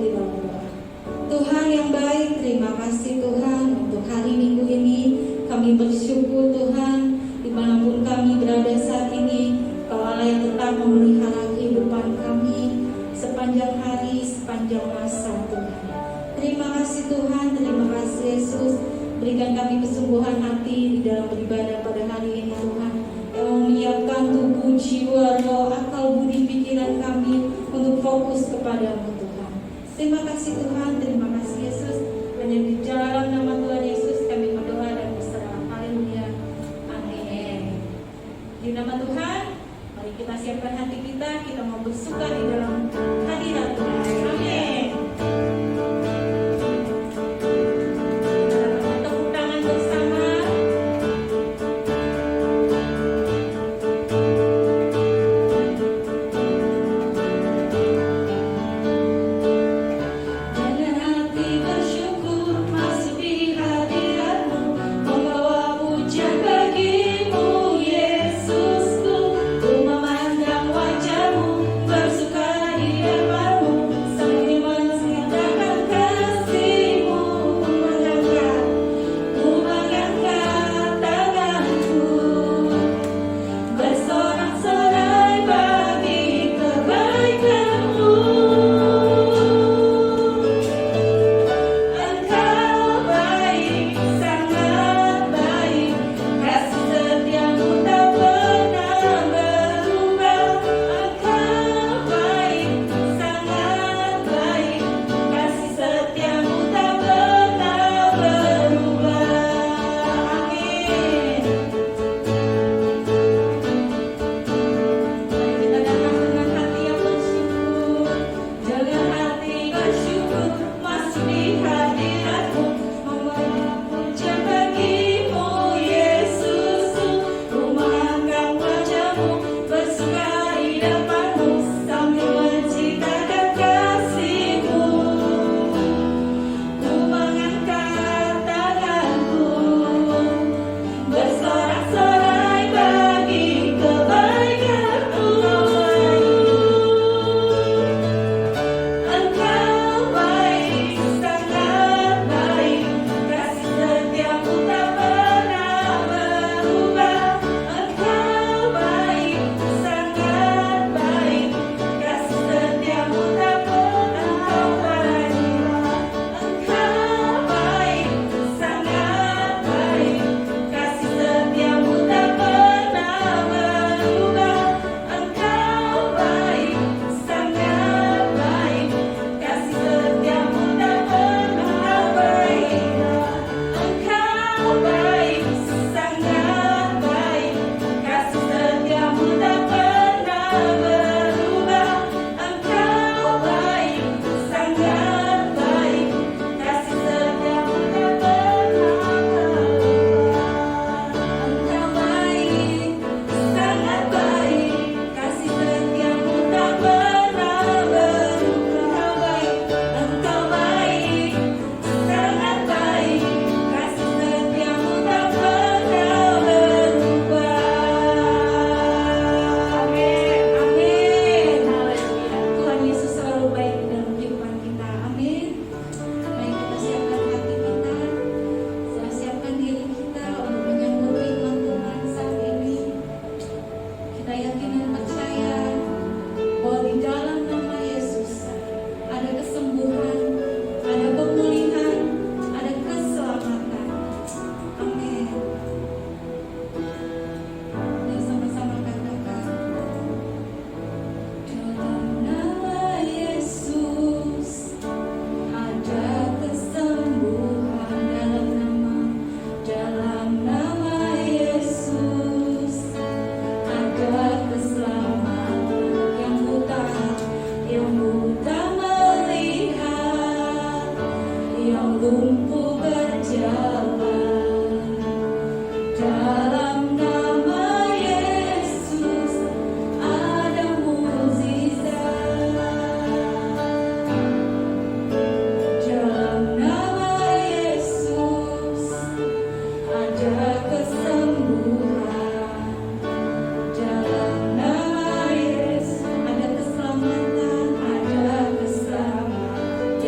di dalam doa. Tuhan yang baik, terima kasih Tuhan untuk hari Minggu ini. Kami bersyukur Tuhan, dimanapun kami berada saat ini, Kau Allah yang tetap memelihara kehidupan kami sepanjang hari, sepanjang masa Tuhan. Terima kasih Tuhan, terima kasih Yesus. Berikan kami kesungguhan hati di dalam beribadah pada hari ini Tuhan, yang menyiapkan tubuh, jiwa, roh, akal, budi, pikiran kami untuk fokus kepadamu Tuhan. Terima kasih Tuhan, terima kasih Yesus. Hanya di dalam nama Tuhan Yesus kami berdoa dan berserah. Haleluya, amin. Di nama Tuhan, mari kita siapkan hati kita mau bersuka di dalam hadirat Tuhan. Amin. Tepuk tangan bersama. Dengan hati bersyukur masuk di hadirat-Mu, membawa pujian bagimu Yesusku. Ku memandang wajah-Mu, bersuka di depan-Mu, sambil menceritakan kasih-Mu. Ku mengangkat tanganku, bersorak-sorai bagi kebaikan-Mu. Engkau baik, sangat baik, kasih setia-Mu tak pernah berubah. Engkau baik, sangat baik, kasih setia-Mu tak pernah berubah. Amin. Mari kita datang dengan hati yang bersyukur. Dengan hati bersyukur masuk di hadirat-Mu, membawa pujian bagimu Yesusku. Ku mengangkat wajah-Mu, bersuka di depan-Mu, sambil menceritakan kasih-Mu. Ku mengangkat tanganku, bersorak-sorai bagi kebaikan-Mu. Engkau baik, sangat baik, kasih setia-Mu tak pernah berubah. Engkau baik, sangat baik, kasih setia-Mu tak pernah berubah. Engkau baik, sangat baik, kasih setia-Mu tak pernah berubah. Engkau baik, sangat baik, kasih setia-Mu tak pernah berubah. Engkau baik, sangat baik, kasih setia-Mu tak pernah berubah. Engkau baik, sangat baik, kasih setia-Mu tak pernah berubah. Engkau baik, sangat baik, kasih setia-Mu tak pernah berubah. Engkau baik, sangat baik, kasih setia-Mu tak pernah berubah. Amin, amin, haleluya. Tuhan Yesus selalu baik dalam kehidupan kita. Amin. Mari kita siapkan hati kita, siapkan diri kita untuk menyambut firman Tuhan saat ini. Kita yakin dan percaya bahwa di dalam nama Yesus ada kesembuhan, ada pemulihan, ada keselamatan. Amin. Mari sama-sama katakan, dalam nama Yesus ada kesembuhan. Dalam nama Yesus ada keselamatan. Yang buta melihat, yang lumpuh berjalan. Dalam nama Yesus ada mukjizat. Dalam nama Yesus ada kesembuhan. Dalam nama Yesus ada keselamatan, ada keselamatan.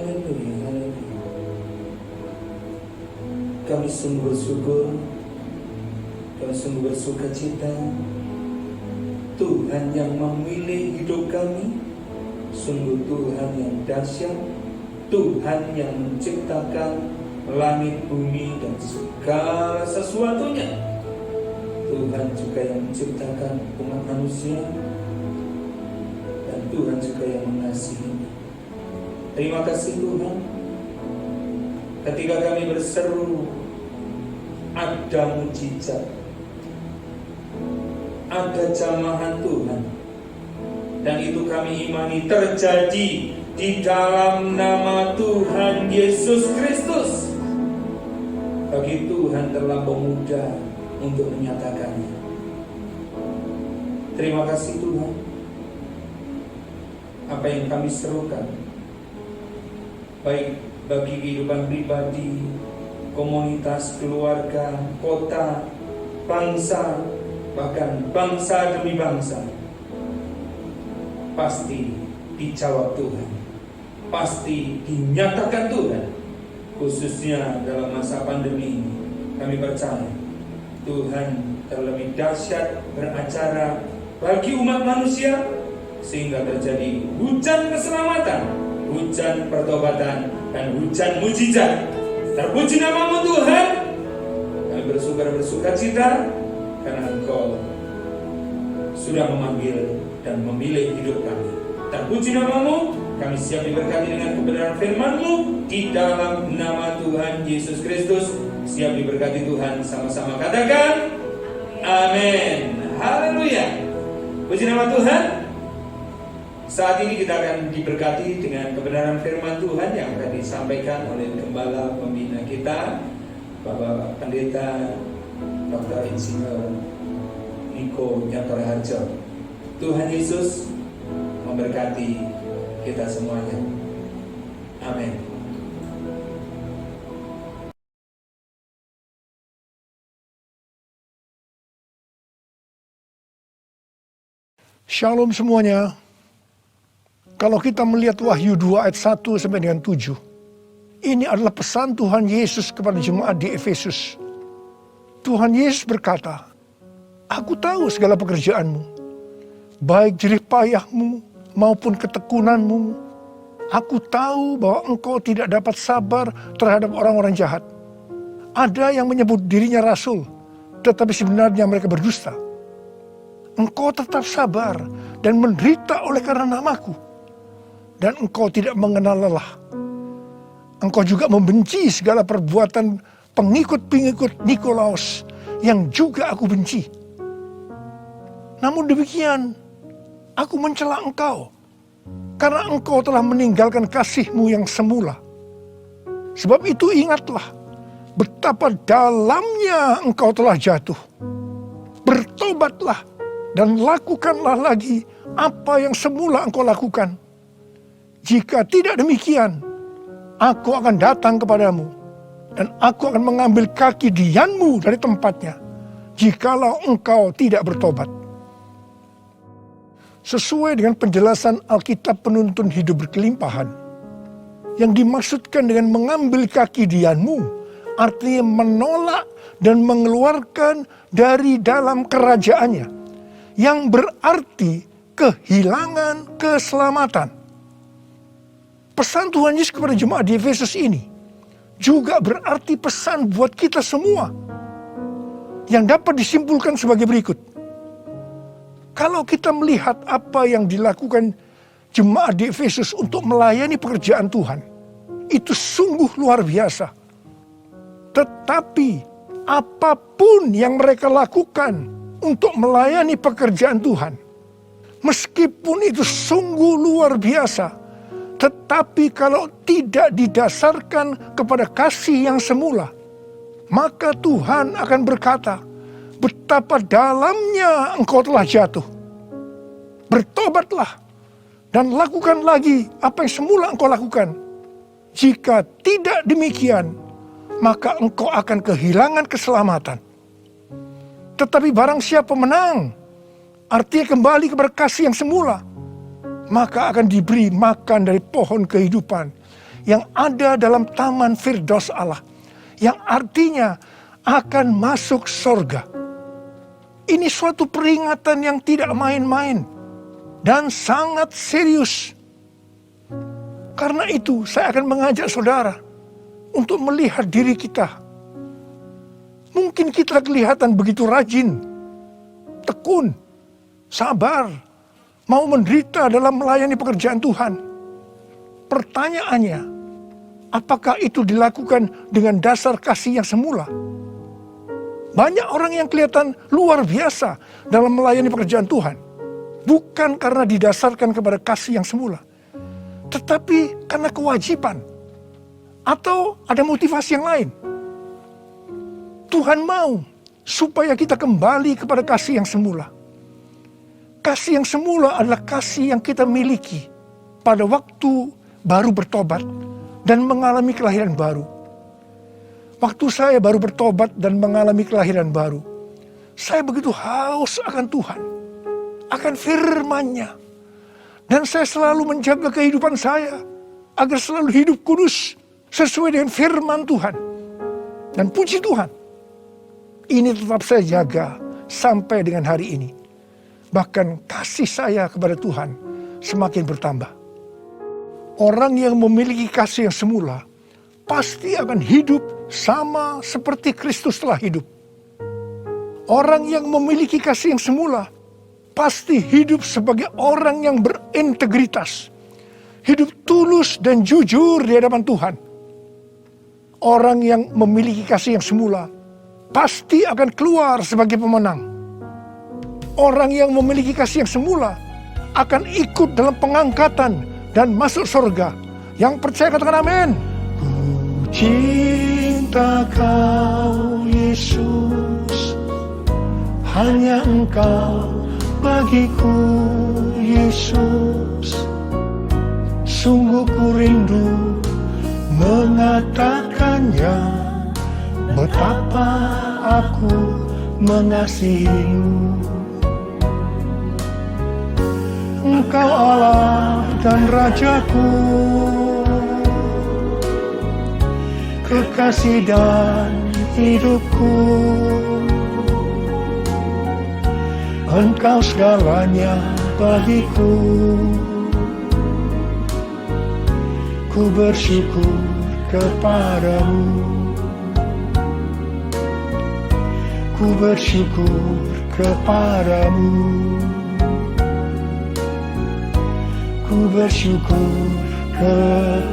Haleluya, haleluya. Kami sungguh bersyukur, kami sungguh bersuka cita. Tuhan yang memilih hidup kami, sungguh Tuhan yang dahsyat, Tuhan yang menciptakan langit, bumi, dan segala sesuatunya. Tuhan juga yang menciptakan umat manusia, dan Tuhan juga yang mengasihi. Terima kasih Tuhan. Ketika kami berseru, ada mujizat, ada jamahan Tuhan, dan itu kami imani terjadi di dalam nama Tuhan Yesus Kristus. Bagi Tuhan terlampau mudah untuk menyatakannya. Terima kasih Tuhan. Apa yang kami serukan, baik bagi kehidupan pribadi, komunitas, keluarga, kota, bangsa, bahkan bangsa demi bangsa, pasti dijawab Tuhan, pasti dinyatakan Tuhan. Khususnya dalam masa pandemi ini, kami percaya Tuhan terlebih dahsyat beracara bagi umat manusia, sehingga terjadi hujan keselamatan, hujan pertobatan, dan hujan mujizat. Terpuji namamu Tuhan. Kami bersuka cita karena Engkau sudah memanggil dan memilih hidup kami. Terpuji namamu. Kami siap diberkati dengan kebenaran firman-Mu di dalam nama Tuhan Yesus Kristus. Siap diberkati Tuhan, sama-sama katakan amin. Haleluya. Puji nama Tuhan. Saat ini kita akan diberkati dengan kebenaran firman Tuhan yang akan disampaikan oleh Gembala Pembina kita, Bapak Pendeta Dr. Insinyur Niko Nyantore Harjo. Tuhan Yesus memberkati kita semuanya. Amin. Shalom semuanya. Kalau kita melihat Wahyu 2 ayat 1 sampai dengan 7, ini adalah pesan Tuhan Yesus kepada jemaat di Efesus. Tuhan Yesus berkata, "Aku tahu segala pekerjaanmu, baik jerih payahmu maupun ketekunanmu. Aku tahu bahwa engkau tidak dapat sabar terhadap orang-orang jahat. Ada yang menyebut dirinya rasul, tetapi sebenarnya mereka berdusta. Engkau tetap sabar dan menderita oleh karena namaku, dan engkau tidak mengenal lelah. Engkau juga membenci segala perbuatan pengikut-pengikut Nikolaus yang juga aku benci. Namun demikian, aku mencela engkau, karena engkau telah meninggalkan kasihmu yang semula. Sebab itu ingatlah, betapa dalamnya engkau telah jatuh. Bertobatlah dan lakukanlah lagi apa yang semula engkau lakukan. Jika tidak demikian, aku akan datang kepadamu, dan aku akan mengambil kaki dianmu dari tempatnya, jikalau engkau tidak bertobat." Sesuai dengan penjelasan Alkitab penuntun hidup berkelimpahan, yang dimaksudkan dengan mengambil kaki dianmu, artinya menolak dan mengeluarkan dari dalam kerajaannya, yang berarti kehilangan keselamatan. Pesan Tuhan Yesus kepada jemaat di Efesus ini juga berarti pesan buat kita semua, yang dapat disimpulkan sebagai berikut. Kalau kita melihat apa yang dilakukan jemaat di Efesus untuk melayani pekerjaan Tuhan, itu sungguh luar biasa. Tetapi apapun yang mereka lakukan untuk melayani pekerjaan Tuhan, meskipun itu sungguh luar biasa, tetapi kalau tidak didasarkan kepada kasih yang semula, maka Tuhan akan berkata, "Betapa dalamnya engkau telah jatuh. Bertobatlah dan lakukan lagi apa yang semula engkau lakukan. Jika tidak demikian, maka engkau akan kehilangan keselamatan. Tetapi barang siapa menang, artinya kembali kepada kasih yang semula, maka akan diberi makan dari pohon kehidupan yang ada dalam taman Firdaus Allah, yang artinya akan masuk surga. Ini suatu peringatan yang tidak main-main dan sangat serius. Karena itu saya akan mengajak saudara untuk melihat diri kita. Mungkin kita kelihatan begitu rajin, tekun, sabar, mau menderita dalam melayani pekerjaan Tuhan. Pertanyaannya, apakah itu dilakukan dengan dasar kasih yang semula? Banyak orang yang kelihatan luar biasa dalam melayani pekerjaan Tuhan. Bukan karena didasarkan kepada kasih yang semula, tetapi karena kewajiban. Atau ada motivasi yang lain. Tuhan mau supaya kita kembali kepada kasih yang semula. Kasih yang semula adalah kasih yang kita miliki pada waktu baru bertobat dan mengalami kelahiran baru. Waktu saya baru bertobat dan mengalami kelahiran baru, saya begitu haus akan Tuhan, akan firman-Nya. Dan saya selalu menjaga kehidupan saya agar selalu hidup kudus sesuai dengan firman Tuhan. Dan puji Tuhan, ini tetap saya jaga sampai dengan hari ini. Bahkan kasih saya kepada Tuhan semakin bertambah. Orang yang memiliki kasih yang semula pasti akan hidup sama seperti Kristus telah hidup. Orang yang memiliki kasih yang semula pasti hidup sebagai orang yang berintegritas, hidup tulus dan jujur di hadapan Tuhan. Orang yang memiliki kasih yang semula pasti akan keluar sebagai pemenang. Orang yang memiliki kasih yang semula akan ikut dalam pengangkatan dan masuk surga. Yang percaya katakan amin. Ku cinta Kau Yesus, hanya Engkau bagiku Yesus. Sungguh ku rindu mengatakannya, betapa aku mengasihimu. Engkau Allah dan Rajaku, kekasih dan hidupku. Engkau segalanya bagiku. Ku bersyukur kepadamu. Ku bersyukur kepadamu. Ku bersyukur kepadamu.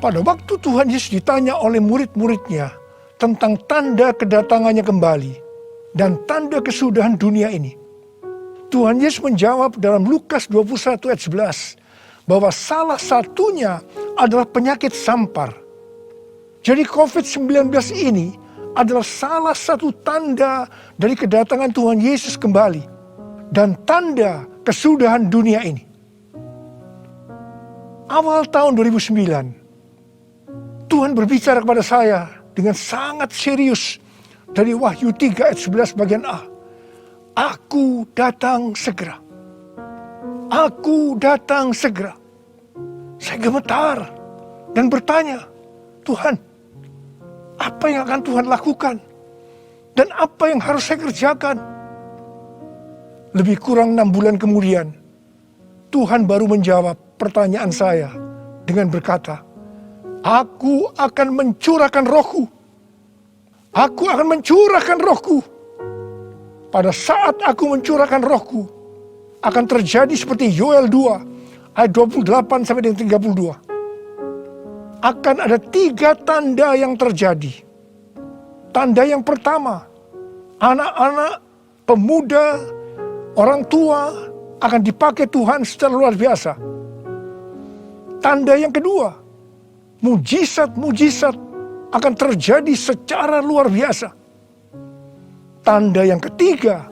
Pada waktu Tuhan Yesus ditanya oleh murid-muridnya tentang tanda kedatangannya kembali dan tanda kesudahan dunia ini, Tuhan Yesus menjawab dalam Lukas 21 ayat 11 bahwa salah satunya adalah penyakit sampar. Jadi COVID-19 ini adalah salah satu tanda dari kedatangan Tuhan Yesus kembali dan tanda kesudahan dunia ini. Awal tahun 2009, Tuhan berbicara kepada saya dengan sangat serius dari Wahyu 3 ayat 11 bagian A. Aku datang segera. Aku datang segera. Saya gemetar dan bertanya, Tuhan, apa yang akan Tuhan lakukan? Dan apa yang harus saya kerjakan? Lebih kurang 6 bulan kemudian, Tuhan baru menjawab pertanyaan saya dengan berkata, Aku akan mencurahkan rohku. Aku akan mencurahkan rohku. Pada saat aku mencurahkan rohku, akan terjadi seperti Yoel 2 ayat 28 sampai dengan 32. Akan ada 3 tanda yang terjadi. Tanda yang pertama, anak-anak, pemuda, orang tua akan dipakai Tuhan secara luar biasa. Tanda yang kedua, mujizat-mujizat akan terjadi secara luar biasa. Tanda yang ketiga,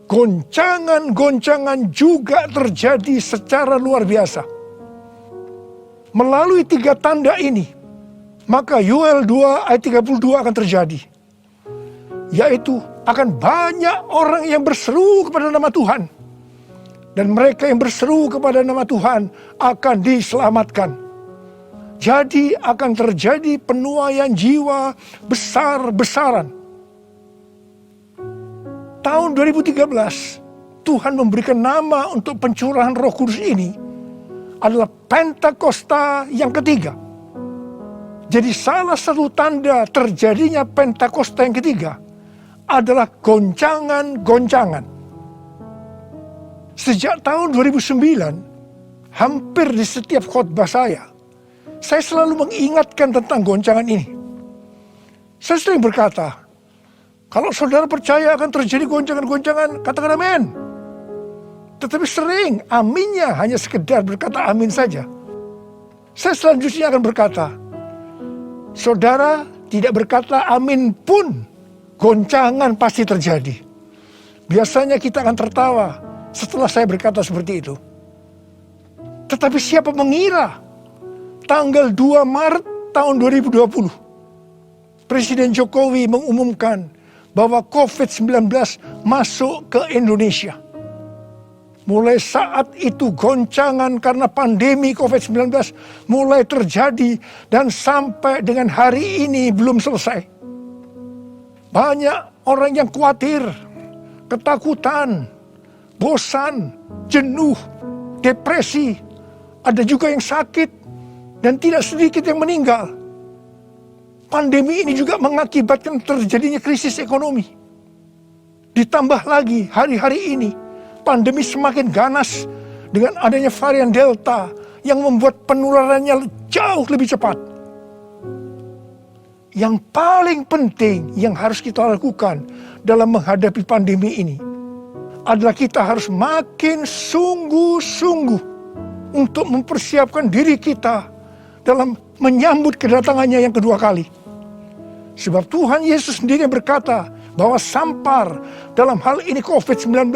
goncangan-goncangan juga terjadi secara luar biasa. Melalui 3 tanda ini, maka Yoel 2 ayat 32 akan terjadi. Yaitu akan banyak orang yang berseru kepada nama Tuhan. Dan mereka yang berseru kepada nama Tuhan akan diselamatkan. Jadi akan terjadi penuaian jiwa besar-besaran. Tahun 2013, Tuhan memberikan nama untuk pencurahan Roh Kudus ini adalah Pentakosta yang ketiga. Jadi salah satu tanda terjadinya Pentakosta yang ketiga adalah goncangan-goncangan. Sejak tahun 2009, hampir di setiap khotbah saya selalu mengingatkan tentang goncangan ini. Saya sering berkata, kalau saudara percaya akan terjadi goncangan-goncangan, katakan amin. Tetapi sering aminnya hanya sekedar berkata amin saja. Saya selanjutnya akan berkata, saudara tidak berkata amin pun, goncangan pasti terjadi. Biasanya kita akan tertawa setelah saya berkata seperti itu. Tetapi siapa mengira tanggal 2 Maret tahun 2020, Presiden Jokowi mengumumkan bahwa COVID-19 masuk ke Indonesia. Mulai saat itu goncangan karena pandemi COVID-19 mulai terjadi dan sampai dengan hari ini belum selesai. Banyak orang yang khawatir, ketakutan, bosan, jenuh, depresi. Ada juga yang sakit dan tidak sedikit yang meninggal. Pandemi ini juga mengakibatkan terjadinya krisis ekonomi. Ditambah lagi hari-hari ini pandemi semakin ganas dengan adanya varian Delta yang membuat penularannya jauh lebih cepat. Yang paling penting yang harus kita lakukan dalam menghadapi pandemi ini adalah kita harus makin sungguh-sungguh untuk mempersiapkan diri kita dalam menyambut kedatangannya yang kedua kali. Sebab Tuhan Yesus sendiri berkata bahwa sampar dalam hal ini COVID-19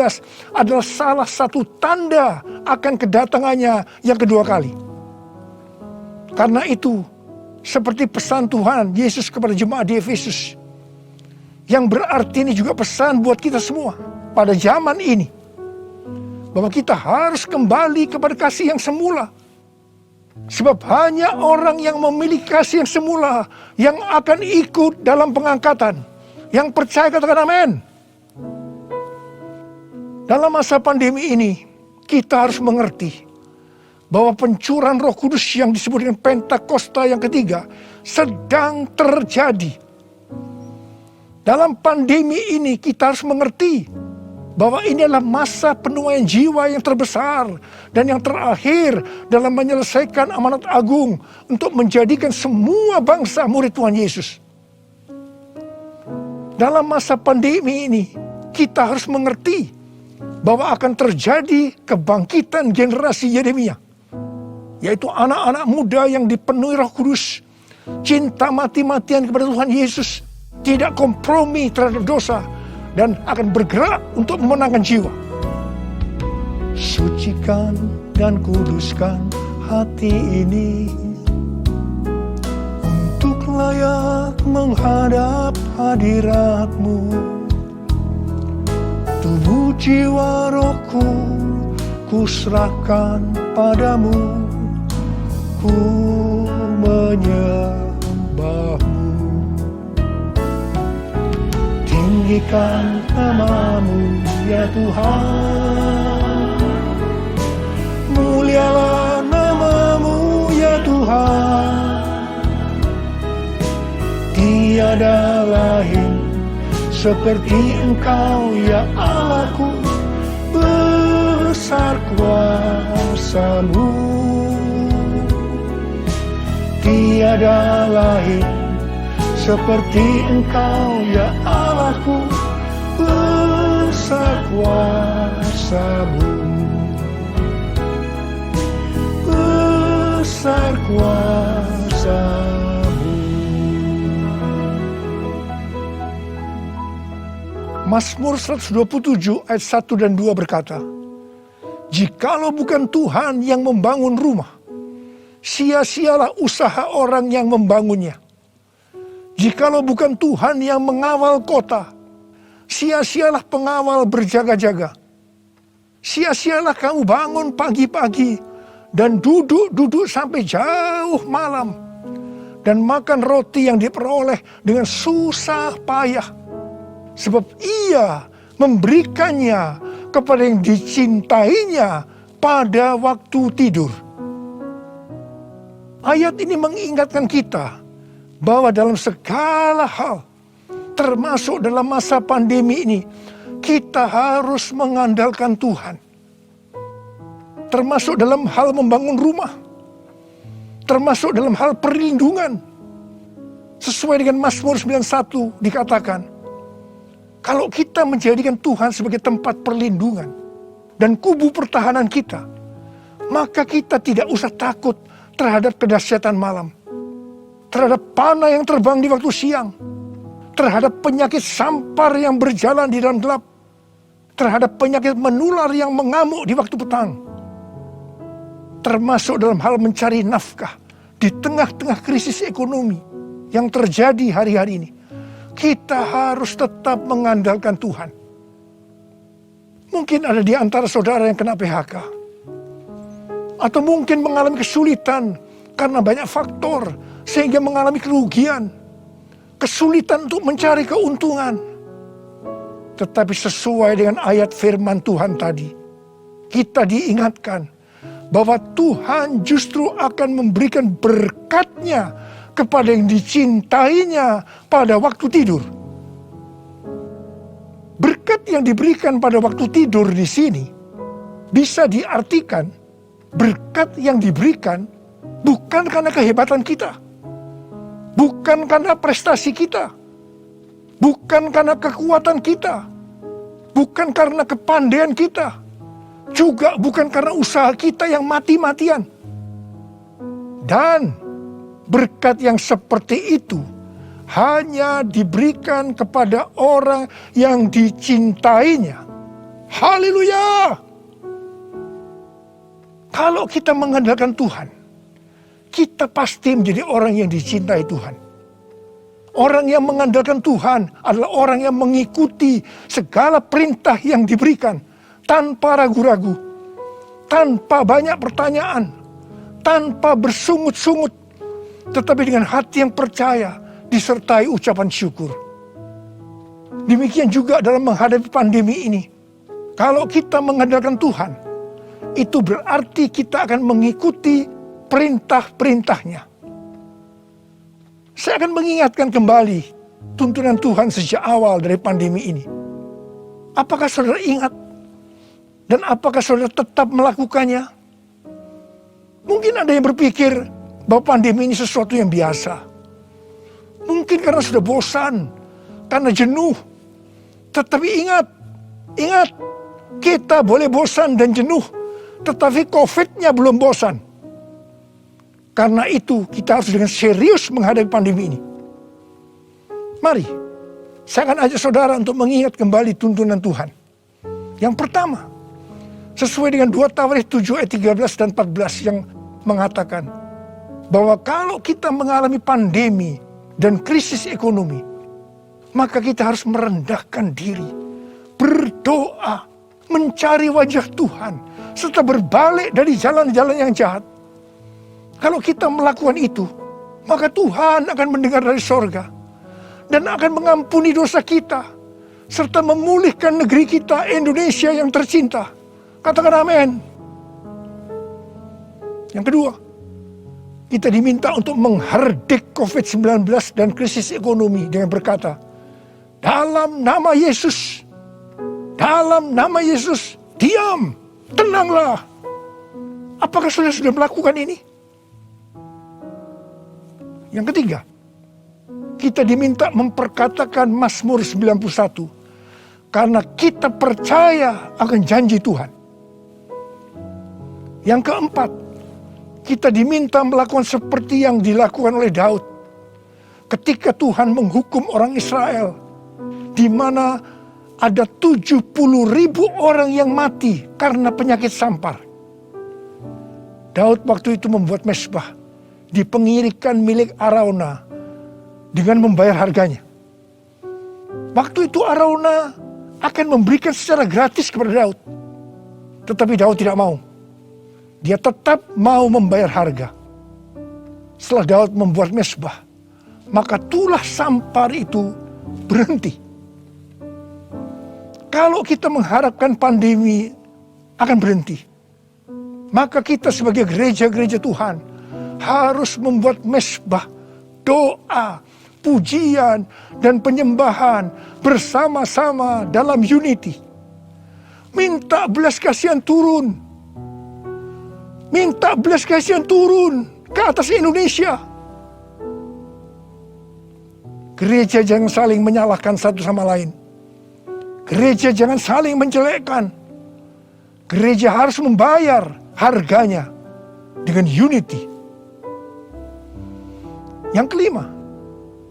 adalah salah satu tanda akan kedatangannya yang kedua kali. Karena itu, seperti pesan Tuhan Yesus kepada jemaat di Efesus, yang berarti ini juga pesan buat kita semua pada zaman ini, bahwa kita harus kembali kepada kasih yang semula. Sebab hanya orang yang memiliki kasih yang semula yang akan ikut dalam pengangkatan. Yang percaya katakan amin. Dalam masa pandemi ini, kita harus mengerti bahwa pencurahan Roh Kudus yang disebut dengan Pentakosta yang ketiga sedang terjadi. Dalam pandemi ini kita harus mengerti bahwa ini adalah masa penuaian jiwa yang terbesar dan yang terakhir dalam menyelesaikan amanat agung untuk menjadikan semua bangsa murid Tuhan Yesus. Dalam masa pandemi ini, kita harus mengerti bahwa akan terjadi kebangkitan generasi Yeremia, yaitu anak-anak muda yang dipenuhi Roh Kudus, cinta mati-matian kepada Tuhan Yesus, tidak kompromi terhadap dosa, dan akan bergerak untuk memenangkan jiwa. Sucikan dan kuduskan hati ini untuk layak menghadap hadirat-Mu. Tubuh jiwa rohku kuserahkan padamu, ku menyembah-Mu. Tinggikan nama-Mu ya Tuhan, mulialah nama-Mu ya Tuhan. Tiada lain seperti Engkau ya Allahku, besar kuasa-Mu. Tiada lain seperti Engkau ya Allahku, besar kuasa-Mu, besar kuasa-Mu. Mazmur 127 ayat 1 dan 2 berkata, jikalau bukan Tuhan yang membangun rumah, sia-sialah usaha orang yang membangunnya. Jikalau bukan Tuhan yang mengawal kota, Sia-sialah pengawal berjaga-jaga. Sia-sialah kamu bangun pagi-pagi dan duduk-duduk sampai jauh malam dan makan roti yang diperoleh dengan susah payah. Sebab ia memberikannya kepada yang dicintainya pada waktu tidur. Ayat ini mengingatkan kita bahwa dalam segala hal, termasuk dalam masa pandemi ini, kita harus mengandalkan Tuhan. Termasuk dalam hal membangun rumah. Termasuk dalam hal perlindungan. Sesuai dengan Mazmur 91 dikatakan, kalau kita menjadikan Tuhan sebagai tempat perlindungan dan kubu pertahanan kita, maka kita tidak usah takut terhadap kedahsyatan malam, terhadap panah yang terbang di waktu siang, terhadap penyakit sampar yang berjalan di dalam gelap, terhadap penyakit menular yang mengamuk di waktu petang, termasuk dalam hal mencari nafkah di tengah-tengah krisis ekonomi yang terjadi hari-hari ini. Kita harus tetap mengandalkan Tuhan. Mungkin ada di antara saudara yang kena PHK, atau mungkin mengalami kesulitan karena banyak faktor sehingga mengalami kerugian, kesulitan untuk mencari keuntungan. Tetapi sesuai dengan ayat firman Tuhan tadi, kita diingatkan bahwa Tuhan justru akan memberikan berkat-Nya kepada yang dicintainya pada waktu tidur. Berkat yang diberikan pada waktu tidur di sini bisa diartikan berkat yang diberikan bukan karena kehebatan kita, bukan karena prestasi kita, bukan karena kekuatan kita, bukan karena kepandaian kita, juga bukan karena usaha kita yang mati-matian. Dan berkat yang seperti itu hanya diberikan kepada orang yang dicintainya. Haleluya! Kalau kita mengandalkan Tuhan, kita pasti menjadi orang yang dicintai Tuhan. Orang yang mengandalkan Tuhan adalah orang yang mengikuti segala perintah yang diberikan tanpa ragu-ragu, tanpa banyak pertanyaan, tanpa bersungut-sungut, tetapi dengan hati yang percaya disertai ucapan syukur. Demikian juga dalam menghadapi pandemi ini. Kalau kita mengandalkan Tuhan, itu berarti kita akan mengikuti perintah-perintahnya. Saya akan mengingatkan kembali tuntunan Tuhan sejak awal dari pandemi ini. Apakah saudara ingat? Dan apakah saudara tetap melakukannya? Mungkin ada yang berpikir bahwa pandemi ini sesuatu yang biasa. Mungkin karena sudah bosan, karena jenuh. Tetapi ingat, kita boleh bosan dan jenuh, tetapi COVID-nya belum bosan. Karena itu kita harus dengan serius menghadapi pandemi ini. Mari, saya akan ajak saudara untuk mengingat kembali tuntunan Tuhan. Yang pertama, sesuai dengan 2 Tawarikh 7 ayat 13 dan 14 yang mengatakan bahwa kalau kita mengalami pandemi dan krisis ekonomi, maka kita harus merendahkan diri, berdoa, mencari wajah Tuhan, serta berbalik dari jalan-jalan yang jahat. Kalau kita melakukan itu, maka Tuhan akan mendengar dari sorga dan akan mengampuni dosa kita, serta memulihkan negeri kita, Indonesia yang tercinta. Katakan amin. Yang kedua, kita diminta untuk menghardik COVID-19 dan krisis ekonomi dengan berkata, dalam nama Yesus, diam, tenanglah. Apakah saudara sudah melakukan ini? Yang ketiga, kita diminta memperkatakan Mazmur 91 karena kita percaya akan janji Tuhan. Yang keempat, kita diminta melakukan seperti yang dilakukan oleh Daud ketika Tuhan menghukum orang Israel, di mana ada 70.000 orang yang mati karena penyakit sampar. Daud waktu itu membuat mezbah di pengirikan milik Arauna dengan membayar harganya. Waktu itu Arauna akan memberikan secara gratis kepada Daud. Tetapi Daud tidak mau. Dia tetap mau membayar harga. Setelah Daud membuat mezbah, maka tulah sampar itu berhenti. Kalau kita mengharapkan pandemi akan berhenti, maka kita sebagai gereja-gereja Tuhan harus membuat mezbah, doa, pujian, dan penyembahan bersama-sama dalam unity. Minta belas kasihan turun. Minta belas kasihan turun ke atas Indonesia. Gereja jangan saling menyalahkan satu sama lain. Gereja jangan saling menjelekkan. Gereja harus membayar harganya dengan unity. Yang kelima,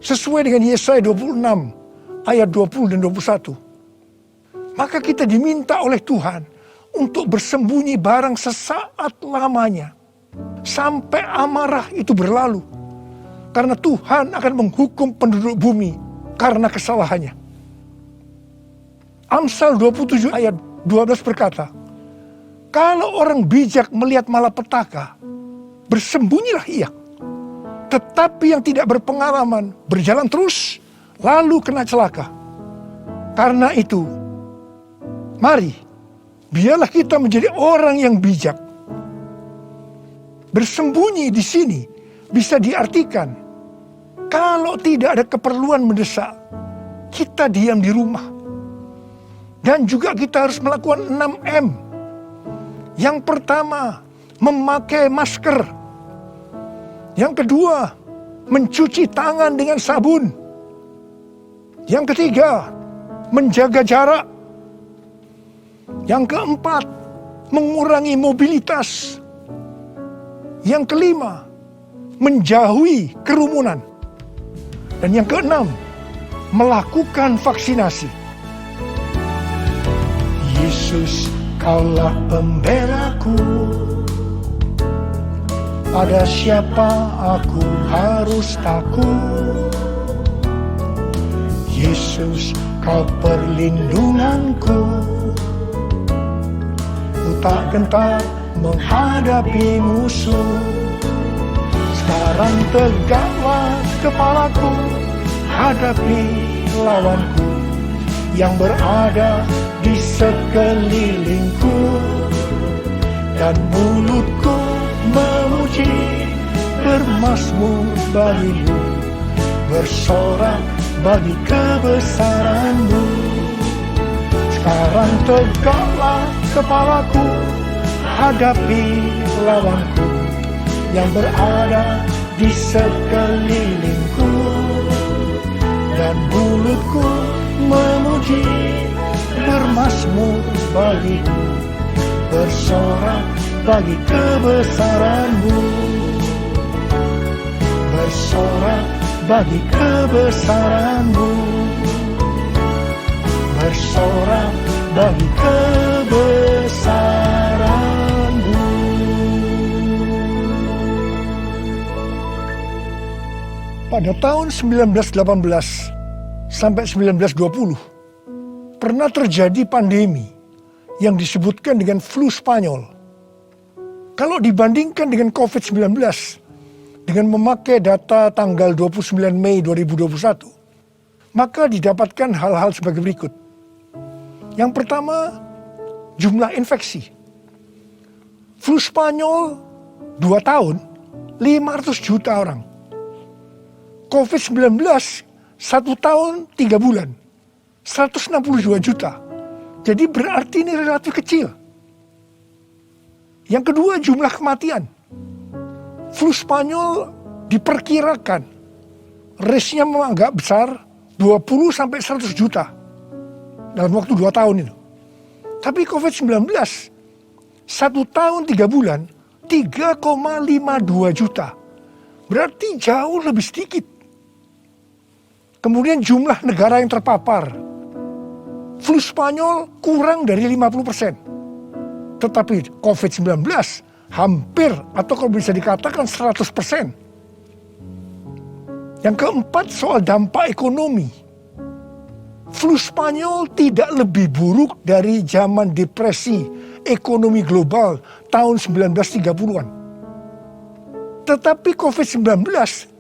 sesuai dengan Yesaya 26 ayat 20 dan 21. Maka kita diminta oleh Tuhan untuk bersembunyi barang sesaat lamanya. Sampai amarah itu berlalu. Karena Tuhan akan menghukum penduduk bumi karena kesalahannya. Amsal 27 ayat 12 berkata, kalau orang bijak melihat malapetaka, bersembunyilah ia. Tetapi yang tidak berpengalaman berjalan terus, lalu kena celaka. Karena itu, mari, biarlah kita menjadi orang yang bijak. Bersembunyi di sini bisa diartikan, kalau tidak ada keperluan mendesak, kita diam di rumah. Dan juga kita harus melakukan 6M. Yang pertama, memakai masker. Yang kedua, mencuci tangan dengan sabun. Yang ketiga, menjaga jarak. Yang keempat, mengurangi mobilitas. Yang kelima, menjauhi kerumunan. Dan yang keenam, melakukan vaksinasi. Yesus, Kaulah pembelaku. Pada siapa aku harus takut? Yesus, Kau perlindunganku. Ku tak gentar menghadapi musuh. Sekarang tegaklah kepalaku, hadapi lawanku yang berada di sekelilingku, dan mulutku memuji, bermazmur bagimu, bersorak bagi kebesaran-Mu. Sekarang tegaklah kepalaku, hadapi lawanku yang berada di sekelilingku, dan mulutku memuji, bermazmur bagimu, bersorak bagi kebesaran-Mu, bersorak bagi kebesaran-Mu, bersorak bagi kebesaran-Mu. Pada tahun 1918 sampai 1920 pernah terjadi pandemi yang disebutkan dengan flu Spanyol. Kalau dibandingkan dengan COVID-19 dengan memakai data tanggal 29 Mei 2021, maka didapatkan hal-hal sebagai berikut. Yang pertama, jumlah infeksi. Flu Spanyol 2 tahun, 500 juta orang. COVID-19 1 tahun 3 bulan, 162 juta. Jadi berarti ini relatif kecil. Yang kedua, jumlah kematian. Flu Spanyol diperkirakan risknya memang agak besar, 20 sampai 100 juta dalam waktu 2 tahun itu. Tapi COVID-19 1 tahun 3 bulan 3,52 juta. Berarti jauh lebih sedikit. Kemudian jumlah negara yang terpapar. Flu Spanyol kurang dari 50%. Tetapi COVID-19 hampir atau kalau bisa dikatakan 100%. Yang keempat, soal dampak ekonomi. flu Spanyol tidak lebih buruk dari zaman depresi ekonomi global tahun 1930-an. Tetapi COVID-19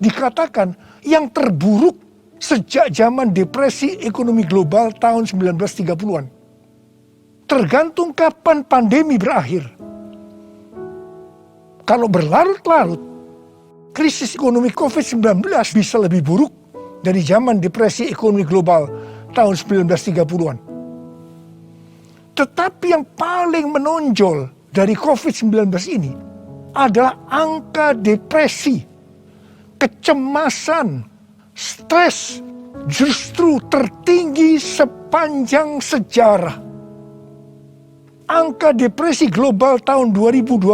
dikatakan yang terburuk sejak zaman depresi ekonomi global tahun 1930-an. Tergantung kapan pandemi berakhir. Kalau berlarut-larut, krisis ekonomi COVID-19 bisa lebih buruk dari zaman depresi ekonomi global tahun 1930-an. Tetapi yang paling menonjol dari COVID-19 ini adalah angka depresi, kecemasan, stres justru tertinggi sepanjang sejarah. Angka depresi global tahun 2020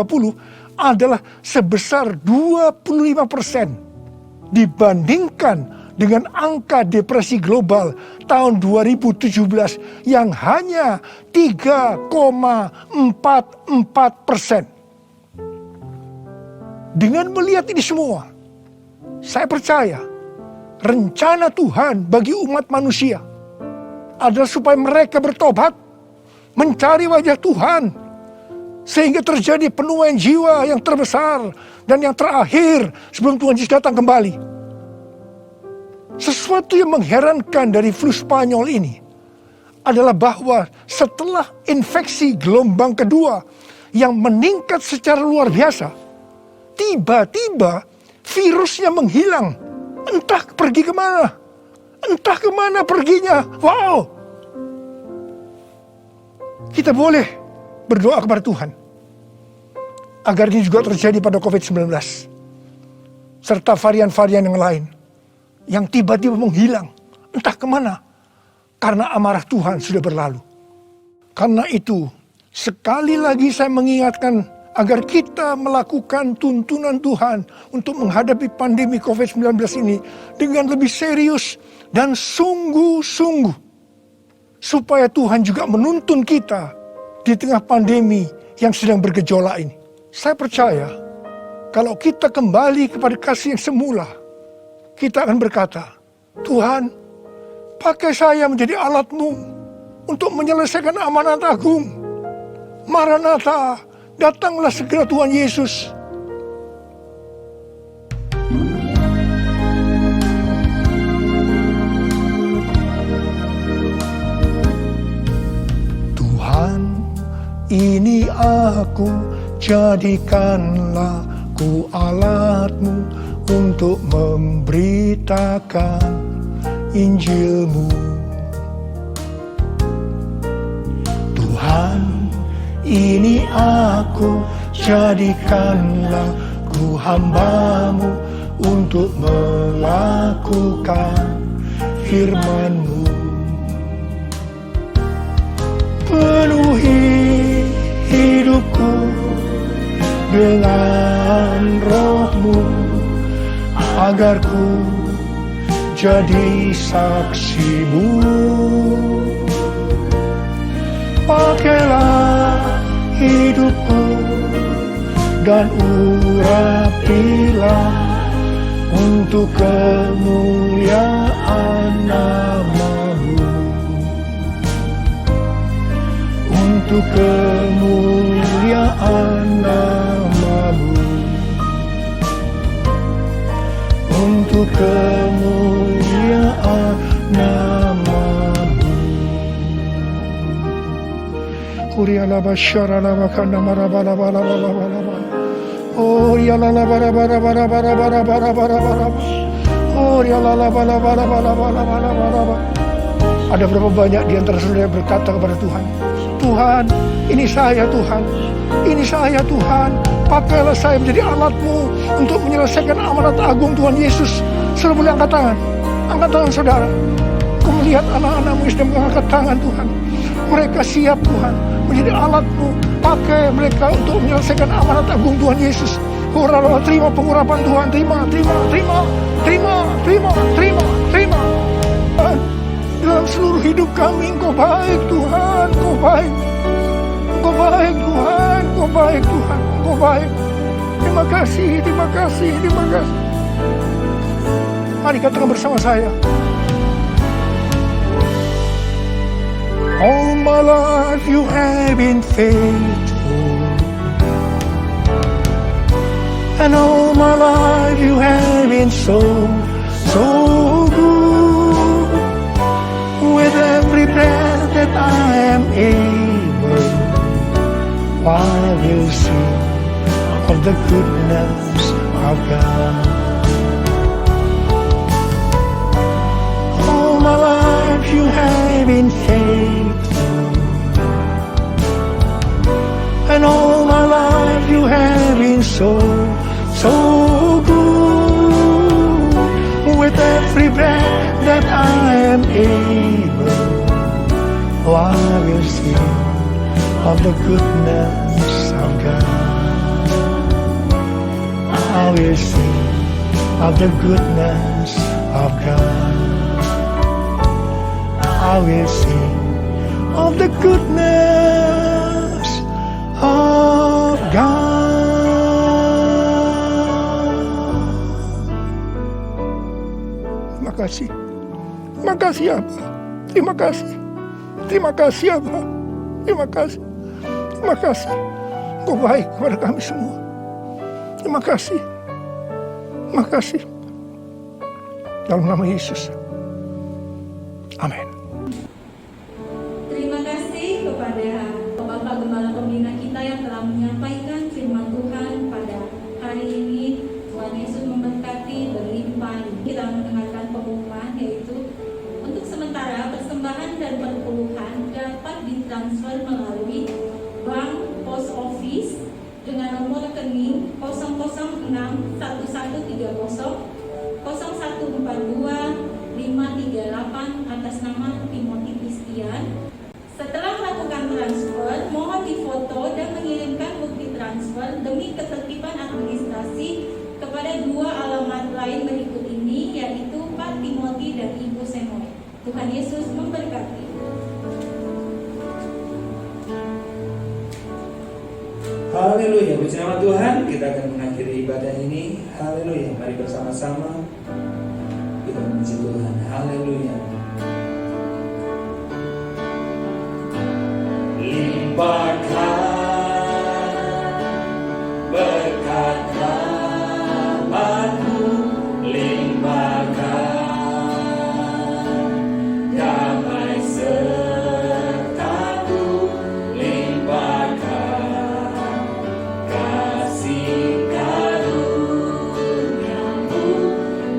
adalah sebesar 25% dibandingkan dengan angka depresi global tahun 2017 yang hanya 3,44%. Dengan melihat ini semua, saya percaya rencana Tuhan bagi umat manusia adalah supaya mereka bertobat, mencari wajah Tuhan, sehingga terjadi penuaian jiwa yang terbesar dan yang terakhir sebelum Tuhan Yesus datang kembali. Sesuatu yang mengherankan dari flu Spanyol ini adalah bahwa setelah infeksi gelombang kedua yang meningkat secara luar biasa, tiba-tiba virusnya menghilang. Entah pergi kemana. Entah kemana perginya. Wow. Kita boleh berdoa kepada Tuhan agar ini juga terjadi pada COVID-19 serta varian-varian yang lain yang tiba-tiba menghilang entah kemana karena amarah Tuhan sudah berlalu. Karena itu sekali lagi saya mengingatkan agar kita melakukan tuntunan Tuhan untuk menghadapi pandemi COVID-19 ini dengan lebih serius dan sungguh-sungguh. Supaya Tuhan juga menuntun kita di tengah pandemi yang sedang bergejolak ini. Saya percaya kalau kita kembali kepada kasih yang semula, kita akan berkata, Tuhan, pakai saya menjadi alat-Mu untuk menyelesaikan amanat agung. Maranatha, datanglah segera Tuhan Yesus. Tuhan, ini aku, jadikanlah ku alat-Mu untuk memberitakan Injil-Mu. Tuhan, ini aku, jadikanlah ku hamba-Mu untuk melakukan firman-Mu. Penuhi hidupku dengan roh-Mu, agar ku jadi saksi-Mu. Pakailah hidupku dan urapilah untuk kemuliaan nama-Mu. Untuk kemuliaan nama-Mu. Untuk kemuliaan nama-Mu. Kuriala basyara lama kana marabala bala bala bala bala. Oh ya la la bara bara bara bara bara bara bara bara. Oh ya la la bala bala bala bala bala bala. Ada berapa banyak di antara saudara yang berkata kepada Tuhan, Tuhan, ini saya Tuhan, ini saya Tuhan, pakailah saya menjadi alat-Mu untuk menyelesaikan amanat agung Tuhan Yesus. Saudara boleh angkat tangan saudara. Aku melihat anak-anak-Mu yang sedang mengangkat tangan Tuhan. Mereka siap Tuhan menjadi alat-Mu, pakai mereka untuk menyelesaikan amanat agung Tuhan Yesus. Horala, terima pengurapan Tuhan, terima. Dalam seluruh hidup kami, Engkau baik Tuhan, Engkau baik. Engkau baik Tuhan, Engkau baik Tuhan, Engkau baik. Terima kasih. Mari katakan bersama saya. All my life you have been faithful, and all my life you have been so good. With every breath that I am able, I will sing of the goodness of God. All my life you have been faithful, and all my life you have been so good. With every breath that I am able, I will sing of the goodness of God. I will sing of the goodness of God. I will sing of the goodness of God. Terima kasih. Terima kasih Abah. Terima kasih. Terima kasih Abah. Terima kasih. Terima kasih. Engkau baik kepada kami semua. Terima kasih. Terima kasih. Dalam nama Yesus. Amin. Terima kasih kepada Bapak Gembala Pembina kita yang telah menyampaikan firman Tuhan pada hari ini. Tuhan Yesus memberkati berlimpah. Kita mendengarkan pengumuman, yaitu untuk sementara persembahan dan perpuluhan dapat ditransfer melalui Bank Post Office dengan nomor rekening 006 1130 0142 538 atas nama Timothy Christian. Setelah melakukan transfer, mohon difoto dan mengirimkan bukti transfer demi ketertiban administrasi kepada dua alamat lain berikut ini, yaitu Pak Timothy dan Ibu Semoy. Tuhan Yesus memberkati. Haleluya, puji nama Tuhan. Kita akan mengakhiri ibadah ini. Haleluya, mari bersama-sama kita memuji Tuhan. Haleluya. Limpahkan berkat rahmat-Mu, limpahkan damai serta-Ku, limpahkan kasih karunia-Mu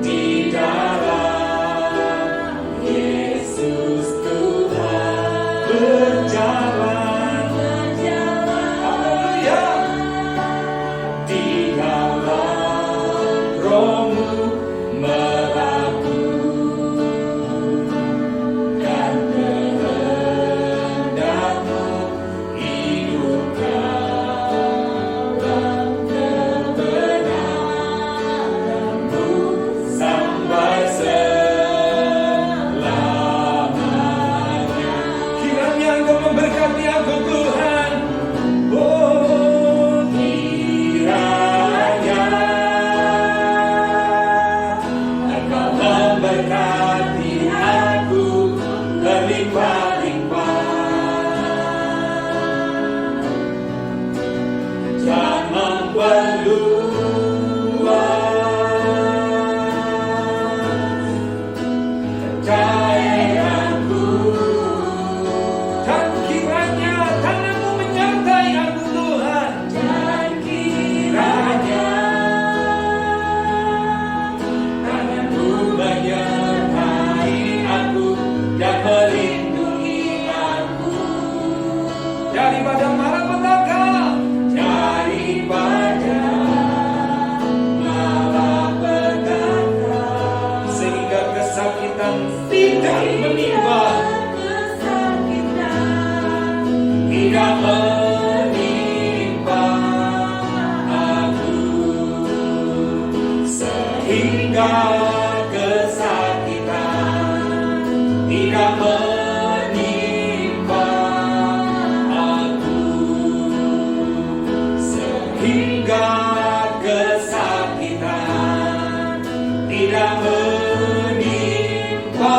di dalam Yesus Tuhan berjalan. Daripada malapetaka, sehingga kesakitan tidak menimpa, tidak menimpa aku, sehingga kesakitan tidak menimpa aku, sehingga kesakitan tidak menimpa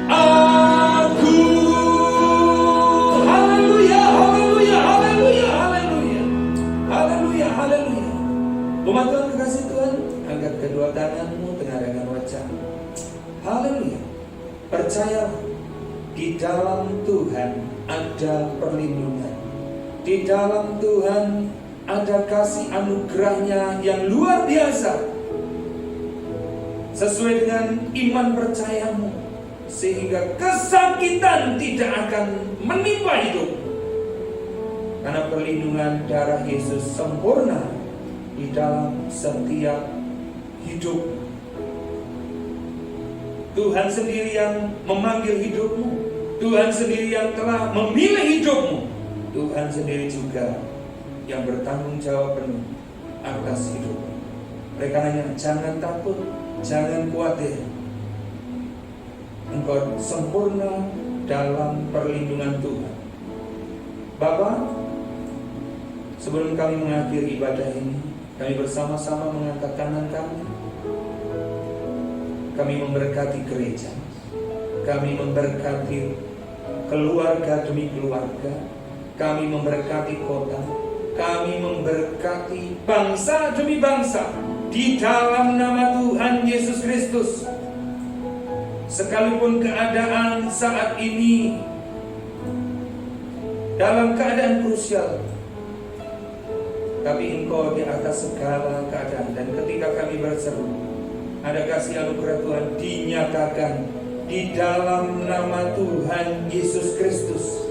aku. Di dalam Tuhan ada perlindungan. Di dalam Tuhan ada kasih anugerahnya yang luar biasa, sesuai dengan iman percayamu, sehingga kesakitan tidak akan menimpa hidup. Karena perlindungan darah Yesus sempurna di dalam setiap hidup. Tuhan sendiri yang memanggil hidupmu, Tuhan sendiri yang telah memilih hidupmu, Tuhan sendiri juga yang bertanggung jawab penuh atas hidupmu. Oleh karenanya jangan takut, jangan khawatir. Engkau sempurna dalam perlindungan Tuhan. Bapak, sebelum kami mengakhiri ibadah ini, kami bersama-sama mengangkat tangan kami. Kami memberkati gereja, kami memberkati keluarga demi keluarga, kami memberkati kota, kami memberkati bangsa demi bangsa di dalam nama Tuhan Yesus Kristus. Sekalipun keadaan saat ini dalam keadaan krusial, tapi Engkau di atas segala keadaan. Dan ketika kami berseru, ada kasih anugerah Tuhan dinyatakan di dalam nama Tuhan Yesus Kristus.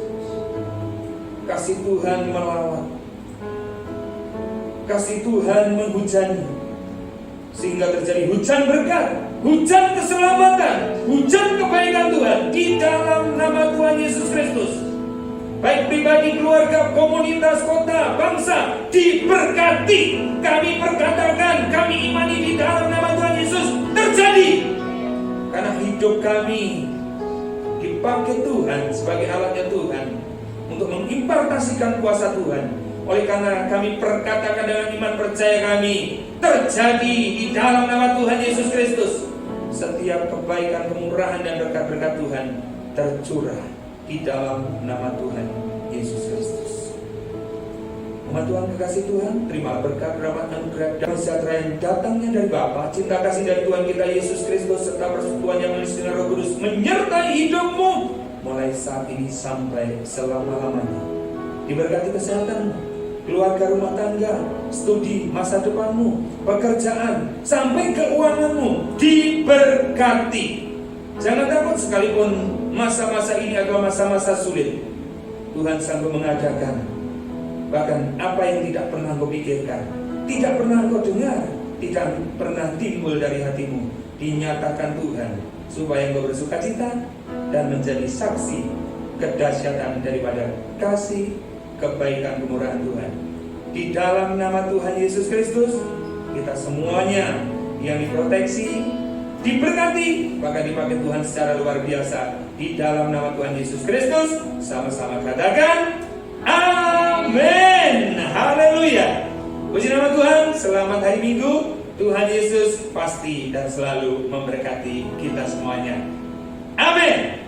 Kasih Tuhan melawat, kasih Tuhan menghujani, sehingga terjadi hujan berkat, hujan keselamatan, hujan kebaikan Tuhan di dalam nama Tuhan Yesus Kristus. Baik pribadi, keluarga, komunitas, kota, bangsa diberkati. Kami perkatakan, kami imani di dalam nama Tuhan Yesus terjadi. Karena hidup kami dipakai Tuhan sebagai alatnya Tuhan untuk mengimpartasikan kuasa Tuhan. Oleh karena kami perkatakan dengan iman percaya kami terjadi di dalam nama Tuhan Yesus Kristus. Setiap kebaikan, kemurahan dan berkat-berkat Tuhan tercurah di dalam nama Tuhan Yesus Kristus. Umat Tuhan kekasih Tuhan, terima berkat, rahmat, anugerah dan sejahtera yang datangnya dari Bapa, cinta kasih dari Tuhan kita Yesus Kristus, serta persekutuan yang manis dengan Roh Kudus menyertai hidupmu mulai saat ini sampai selama-lamanya. Diberkati kesehatanmu, keluarga, rumah tangga, studi, masa depanmu, pekerjaan, sampai keuanganmu diberkati. Jangan takut, sekalipun masa-masa ini adalah masa-masa sulit, Tuhan sanggup mengadakan bahkan apa yang tidak pernah kau pikirkan, tidak pernah kau dengar, tidak pernah timbul dari hatimu, dinyatakan Tuhan supaya kau bersuka cita dan menjadi saksi kedahsyatan daripada kasih, kebaikan, kemurahan Tuhan. Di dalam nama Tuhan Yesus Kristus, kita semuanya yang diproteksi, diberkati, bahkan dipakai Tuhan secara luar biasa. Di dalam nama Tuhan Yesus Kristus, sama-sama katakan amin. Haleluya. Puji nama Tuhan. Selamat hari Minggu. Tuhan Yesus pasti dan selalu memberkati kita semuanya. Amin.